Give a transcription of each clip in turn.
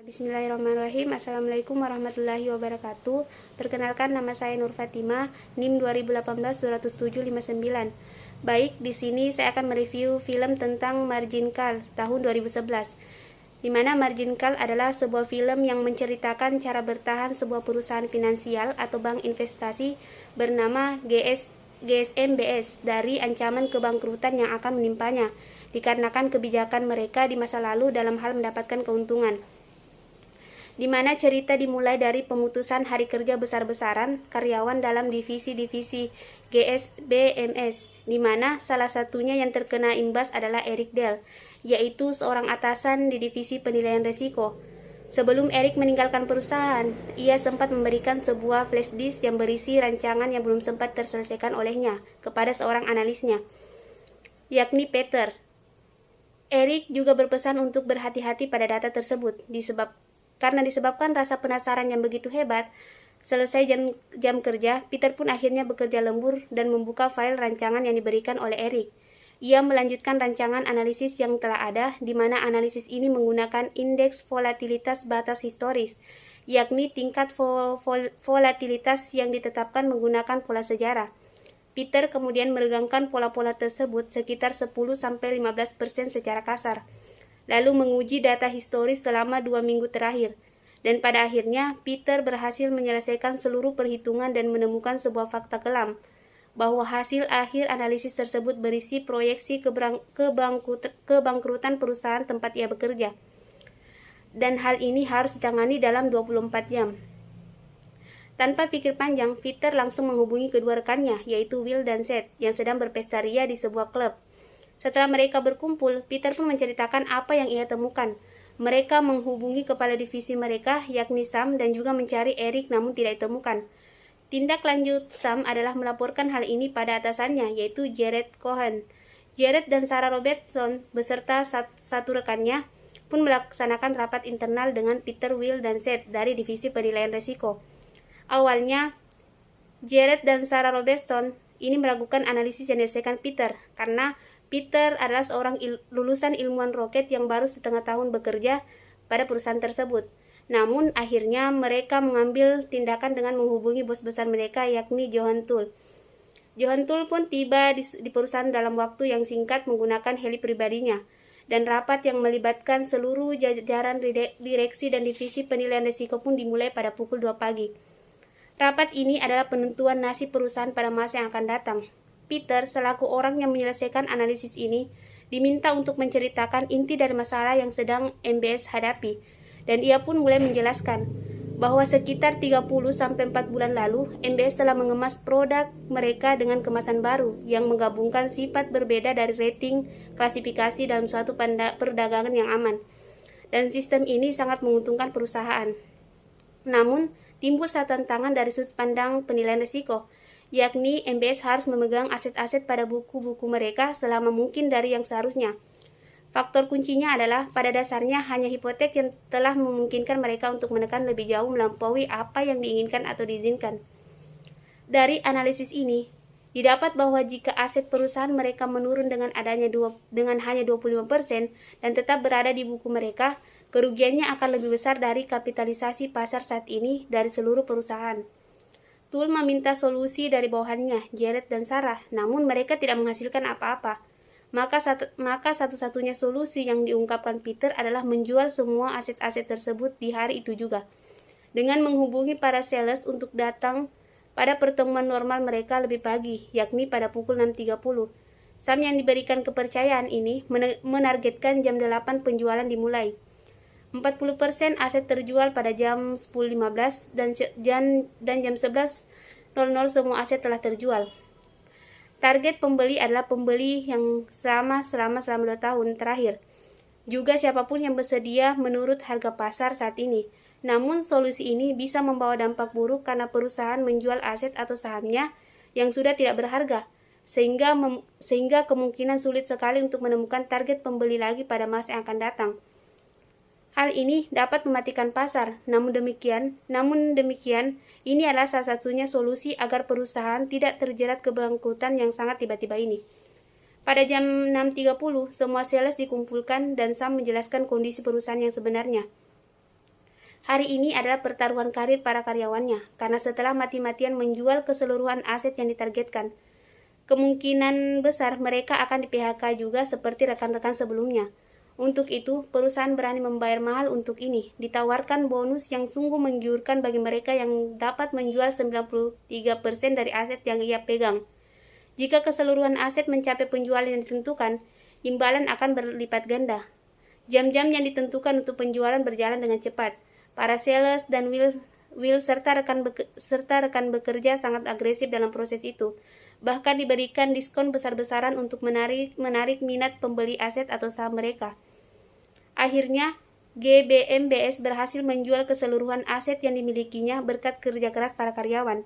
Bismillahirrahmanirrahim. Assalamualaikum warahmatullahi wabarakatuh. Perkenalkan, nama saya Nur Fatimah, NIM 2018-20759. Baik, di sini saya akan mereview film tentang Margin Call tahun 2011. Di mana Margin Call adalah sebuah film yang menceritakan cara bertahan sebuah perusahaan finansial atau bank investasi bernama GSMBS dari ancaman kebangkrutan yang akan menimpanya dikarenakan kebijakan mereka di masa lalu dalam hal mendapatkan keuntungan. Di mana cerita dimulai dari pemutusan hari kerja besar-besaran karyawan dalam divisi-divisi GSBMS, di mana salah satunya yang terkena imbas adalah Eric Dell, yaitu seorang atasan di divisi penilaian risiko. Sebelum Eric meninggalkan perusahaan, ia sempat memberikan sebuah flash disk yang berisi rancangan yang belum sempat terselesaikan olehnya kepada seorang analisnya, yakni Peter. Eric juga berpesan untuk berhati-hati pada data tersebut, karena disebabkan rasa penasaran yang begitu hebat. Selesai jam kerja, Peter pun akhirnya bekerja lembur dan membuka file rancangan yang diberikan oleh Eric. Ia melanjutkan rancangan analisis yang telah ada, di mana analisis ini menggunakan indeks volatilitas batas historis, yakni tingkat volatilitas yang ditetapkan menggunakan pola sejarah. Peter kemudian meregangkan pola-pola tersebut sekitar 10-15% secara kasar, lalu menguji data historis selama 2 minggu terakhir. Dan pada akhirnya, Peter berhasil menyelesaikan seluruh perhitungan dan menemukan sebuah fakta kelam, bahwa hasil akhir analisis tersebut berisi proyeksi kebangkrutan perusahaan tempat ia bekerja. Dan hal ini harus ditangani dalam 24 jam. Tanpa pikir panjang, Peter langsung menghubungi kedua rekannya, yaitu Will dan Seth, yang sedang berpesta ria di sebuah klub. Setelah mereka berkumpul, Peter pun menceritakan apa yang ia temukan. Mereka menghubungi kepala divisi mereka, yakni Sam, dan juga mencari Eric namun tidak ditemukan. Tindak lanjut Sam adalah melaporkan hal ini pada atasannya, yaitu Jared Cohen. Jared dan Sarah Robertson beserta satu rekannya pun melaksanakan rapat internal dengan Peter, Will, dan Seth dari divisi penilaian risiko. Awalnya, Jared dan Sarah Robertson ini meragukan analisis yang dihasilkan Peter, karena Peter adalah seorang lulusan ilmuwan roket yang baru setengah tahun bekerja pada perusahaan tersebut. Namun, akhirnya mereka mengambil tindakan dengan menghubungi bos besar mereka, yakni Johan Tull. Johan Tull pun tiba di perusahaan dalam waktu yang singkat menggunakan heli pribadinya, dan rapat yang melibatkan seluruh jajaran direksi dan divisi penilaian risiko pun dimulai pada pukul 2 pagi. Rapat ini adalah penentuan nasib perusahaan pada masa yang akan datang. Peter, selaku orang yang menyelesaikan analisis ini, diminta untuk menceritakan inti dari masalah yang sedang MBS hadapi, dan ia pun mulai menjelaskan bahwa sekitar 30-4 bulan lalu, MBS telah mengemas produk mereka dengan kemasan baru yang menggabungkan sifat berbeda dari rating klasifikasi dalam suatu perdagangan yang aman, dan sistem ini sangat menguntungkan perusahaan. Namun, timbul satu tantangan dari sudut pandang penilaian risiko, yakni MBS harus memegang aset-aset pada buku-buku mereka selama mungkin dari yang seharusnya. Faktor kuncinya adalah pada dasarnya hanya hipotek yang telah memungkinkan mereka untuk menekan lebih jauh melampaui apa yang diinginkan atau diizinkan. Dari analisis ini, didapat bahwa jika aset perusahaan mereka menurun dengan hanya 25% dan tetap berada di buku mereka, kerugiannya akan lebih besar dari kapitalisasi pasar saat ini dari seluruh perusahaan. Tull meminta solusi dari bawahannya, Jared dan Sarah, namun mereka tidak menghasilkan apa-apa. Maka satu-satunya solusi yang diungkapkan Peter adalah menjual semua aset-aset tersebut di hari itu juga, dengan menghubungi para sales untuk datang pada pertemuan normal mereka lebih pagi, yakni pada pukul 6.30. Sam yang diberikan kepercayaan ini menargetkan jam 8 penjualan dimulai. 40% aset terjual pada jam 10.15 dan jam 11.00 semua aset telah terjual. Target pembeli adalah pembeli yang selama 2 tahun terakhir. Juga siapapun yang bersedia menurut harga pasar saat ini. Namun solusi ini bisa membawa dampak buruk karena perusahaan menjual aset atau sahamnya yang sudah tidak berharga, sehingga kemungkinan sulit sekali untuk menemukan target pembeli lagi pada masa yang akan datang. Hal ini dapat mematikan pasar, namun demikian, ini adalah salah satunya solusi agar perusahaan tidak terjerat kebangkrutan yang sangat tiba-tiba ini. Pada jam 6.30, semua sales dikumpulkan dan Sam menjelaskan kondisi perusahaan yang sebenarnya. Hari ini adalah pertaruhan karir para karyawannya, karena setelah mati-matian menjual keseluruhan aset yang ditargetkan, kemungkinan besar mereka akan di-PHK juga seperti rekan-rekan sebelumnya. Untuk itu, perusahaan berani membayar mahal untuk ini, ditawarkan bonus yang sungguh menggiurkan bagi mereka yang dapat menjual 93% dari aset yang ia pegang. Jika keseluruhan aset mencapai penjualan yang ditentukan, imbalan akan berlipat ganda. Jam-jam yang ditentukan untuk penjualan berjalan dengan cepat. Para sales dan Will serta rekan bekerja sangat agresif dalam proses itu. Bahkan diberikan diskon besar-besaran untuk menarik minat pembeli aset atau saham mereka. Akhirnya, GBMBS berhasil menjual keseluruhan aset yang dimilikinya berkat kerja keras para karyawan.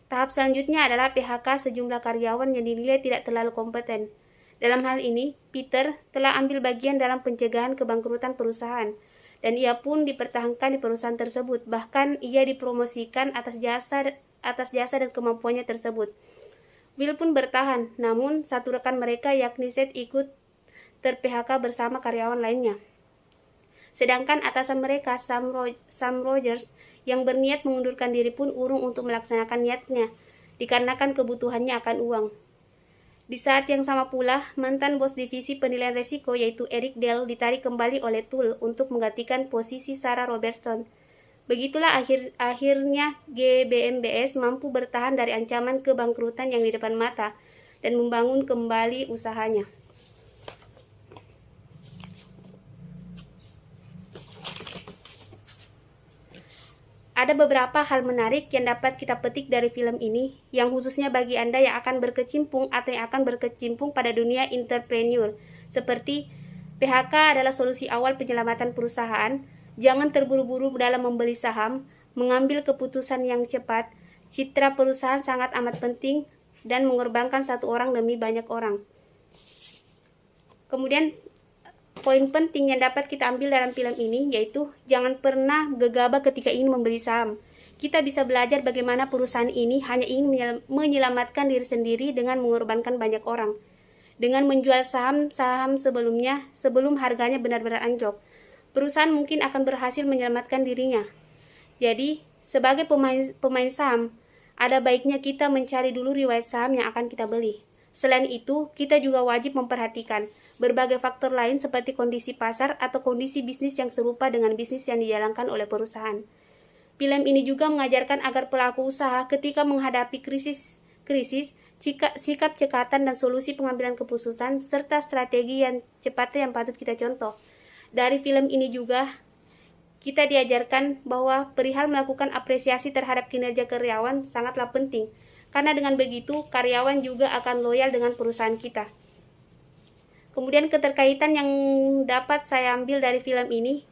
Tahap selanjutnya adalah PHK sejumlah karyawan yang dinilai tidak terlalu kompeten. Dalam hal ini, Peter telah ambil bagian dalam pencegahan kebangkrutan perusahaan, dan ia pun dipertahankan di perusahaan tersebut. Bahkan ia dipromosikan atas jasa dan kemampuannya tersebut. Will pun bertahan, namun satu rekan mereka yakni Seth ikut ter-PHK bersama karyawan lainnya. Sedangkan atasan mereka, Sam Rogers, yang berniat mengundurkan diri pun urung untuk melaksanakan niatnya, dikarenakan kebutuhannya akan uang. Di saat yang sama pula, mantan bos divisi penilaian resiko yaitu Eric Dell ditarik kembali oleh Tull untuk menggantikan posisi Sarah Robertson. Begitulah akhirnya GBMBS mampu bertahan dari ancaman kebangkrutan yang di depan mata dan membangun kembali usahanya. Ada beberapa hal menarik yang dapat kita petik dari film ini, yang khususnya bagi Anda yang akan berkecimpung atau yang akan berkecimpung pada dunia entrepreneur, seperti PHK adalah solusi awal penyelamatan perusahaan, jangan terburu-buru dalam membeli saham, mengambil keputusan yang cepat, citra perusahaan sangat amat penting, dan mengorbankan satu orang demi banyak orang. Kemudian, poin penting yang dapat kita ambil dalam film ini yaitu jangan pernah gegabah ketika ingin membeli saham. Kita bisa belajar bagaimana perusahaan ini hanya ingin menyelamatkan diri sendiri dengan mengorbankan banyak orang. Dengan menjual saham-saham sebelumnya sebelum harganya benar-benar anjlok, perusahaan mungkin akan berhasil menyelamatkan dirinya. Jadi, sebagai pemain saham, ada baiknya kita mencari dulu riwayat saham yang akan kita beli. Selain itu, kita juga wajib memperhatikan berbagai faktor lain seperti kondisi pasar atau kondisi bisnis yang serupa dengan bisnis yang dijalankan oleh perusahaan. Film ini juga mengajarkan agar pelaku usaha ketika menghadapi krisis, sikap cekatan dan solusi pengambilan keputusan, serta strategi yang cepat yang patut kita contoh. Dari film ini juga, kita diajarkan bahwa perihal melakukan apresiasi terhadap kinerja karyawan sangatlah penting. Karena dengan begitu, karyawan juga akan loyal dengan perusahaan kita. Kemudian keterkaitan yang dapat saya ambil dari film ini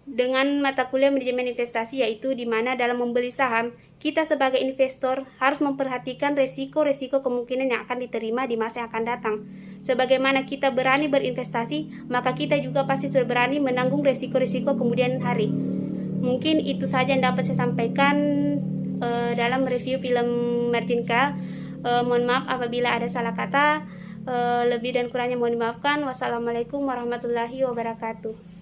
dengan mata kuliah manajemen investasi, yaitu di mana dalam membeli saham, kita sebagai investor harus memperhatikan resiko-resiko kemungkinan yang akan diterima di masa yang akan datang. Sebagaimana kita berani berinvestasi, maka kita juga pasti sudah berani menanggung resiko-resiko kemudian hari. Mungkin itu saja yang dapat saya sampaikan dalam review film Martin Kael. Mohon maaf apabila ada salah kata, lebih dan kurangnya mohon dimaafkan. Wassalamualaikum warahmatullahi wabarakatuh.